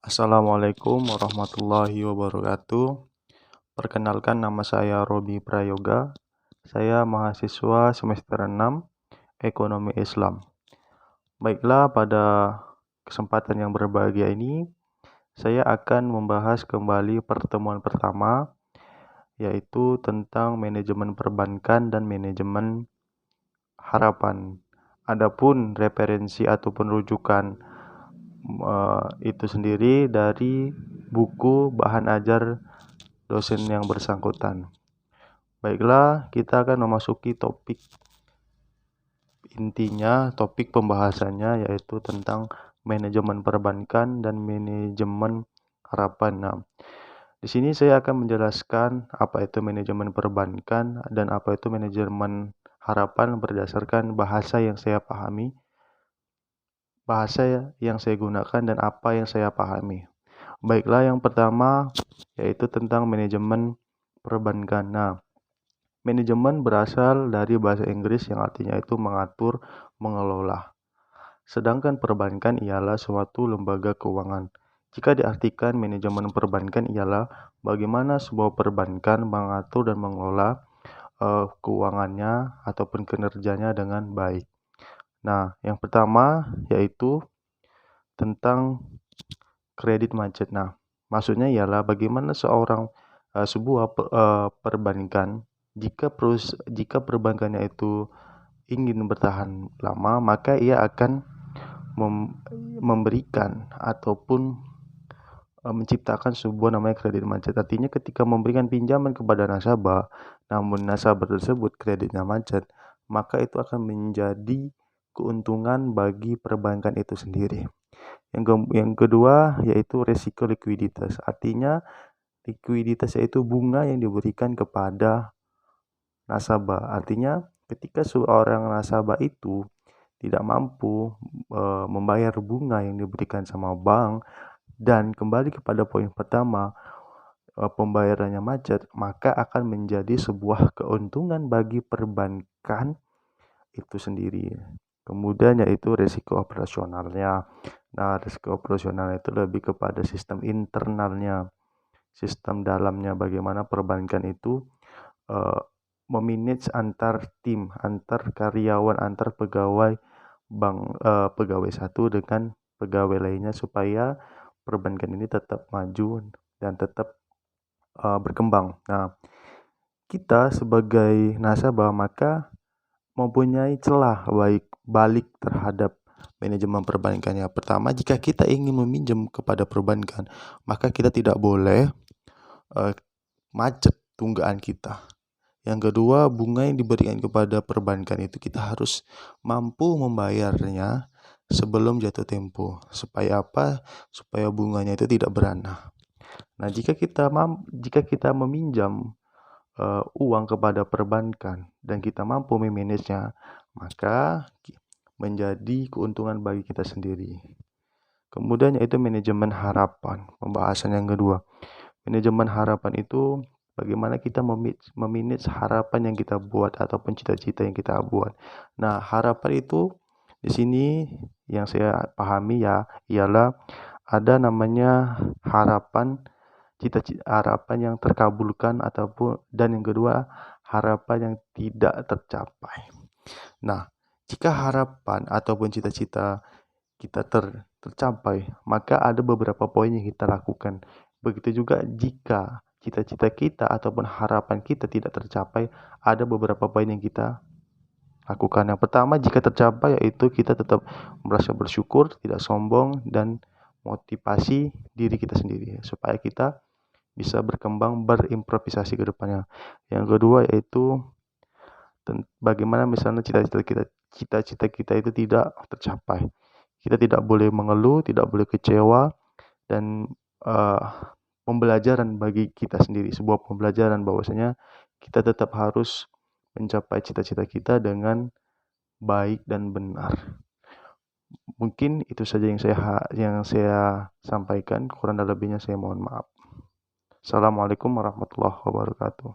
Assalamualaikum warahmatullahi wabarakatuh. Perkenalkan, nama saya Robi Prayoga. Saya mahasiswa semester 6 Ekonomi Islam. Baiklah, pada kesempatan yang berbahagia ini saya akan membahas kembali pertemuan pertama, yaitu tentang manajemen perbankan dan manajemen harapan. Adapun referensi ataupun rujukan itu sendiri dari buku bahan ajar dosen yang bersangkutan. Baiklah, kita akan memasuki topik intinya, topik pembahasannya, yaitu tentang manajemen perbankan dan manajemen harapan. Nah, di sini saya akan menjelaskan apa itu manajemen perbankan dan apa itu manajemen harapan berdasarkan bahasa yang saya pahami, bahasa yang saya gunakan dan apa yang saya pahami. Baiklah, yang pertama yaitu tentang manajemen perbankan. Nah, manajemen berasal dari bahasa Inggris yang artinya itu mengatur, mengelola. Sedangkan perbankan ialah suatu lembaga keuangan. Jika diartikan, manajemen perbankan ialah bagaimana sebuah perbankan mengatur dan mengelola keuangannya ataupun kinerjanya dengan baik. Nah, yang pertama yaitu tentang kredit macet. Nah, maksudnya ialah bagaimana sebuah perbankan jika perbankannya itu ingin bertahan lama, maka ia akan memberikan ataupun menciptakan sebuah namanya kredit macet. Artinya ketika memberikan pinjaman kepada nasabah, namun nasabah tersebut kreditnya macet, maka itu akan menjadi keuntungan bagi perbankan itu sendiri. Yang kedua yaitu resiko likuiditas. Artinya likuiditas yaitu bunga yang diberikan kepada nasabah. Artinya ketika seorang nasabah itu tidak mampu membayar bunga yang diberikan sama bank, dan kembali kepada poin pertama, pembayarannya macet, maka akan menjadi sebuah keuntungan bagi perbankan itu sendiri. Kemudian yaitu risiko operasionalnya. Nah, risiko operasional itu lebih kepada sistem internalnya, sistem dalamnya, bagaimana perbankan itu memanage antar tim, antar karyawan, antar pegawai bank, pegawai satu dengan pegawai lainnya, supaya perbankan ini tetap maju dan tetap berkembang. Nah, kita sebagai nasabah maka mempunyai celah balik terhadap manajemen perbankan. Yang pertama, jika kita ingin meminjam kepada perbankan, maka kita tidak boleh macet tunggaan kita. Yang kedua, bunga yang diberikan kepada perbankan itu kita harus mampu membayarnya sebelum jatuh tempo. Supaya apa? Supaya bunganya itu tidak beranak. Nah, jika kita meminjam uang kepada perbankan dan kita mampu memanagenya, maka menjadi keuntungan bagi kita sendiri. Kemudian yaitu manajemen harapan, pembahasan yang kedua. Manajemen harapan itu bagaimana kita memanage harapan yang kita buat ataupun cita-cita yang kita buat. Nah, harapan itu di sini yang saya pahami ialah ada namanya harapan, cita-cita, harapan yang terkabulkan dan yang kedua harapan yang tidak tercapai. Nah, jika harapan ataupun cita-cita kita tercapai, maka ada beberapa poin yang kita lakukan. Begitu juga jika cita-cita kita ataupun harapan kita tidak tercapai, ada beberapa poin yang kita lakukan. Yang pertama, jika tercapai, yaitu kita tetap merasa bersyukur, tidak sombong, dan motivasi diri kita sendiri supaya kita bisa berkembang, berimprovisasi ke depannya. Yang kedua yaitu bagaimana misalnya cita-cita kita itu tidak tercapai. Kita tidak boleh mengeluh, tidak boleh kecewa, dan pembelajaran bagi kita sendiri, sebuah pembelajaran bahwasanya kita tetap harus mencapai cita-cita kita dengan baik dan benar. Mungkin itu saja yang saya sampaikan, kurang dan lebihnya saya mohon maaf. Assalamualaikum warahmatullahi wabarakatuh.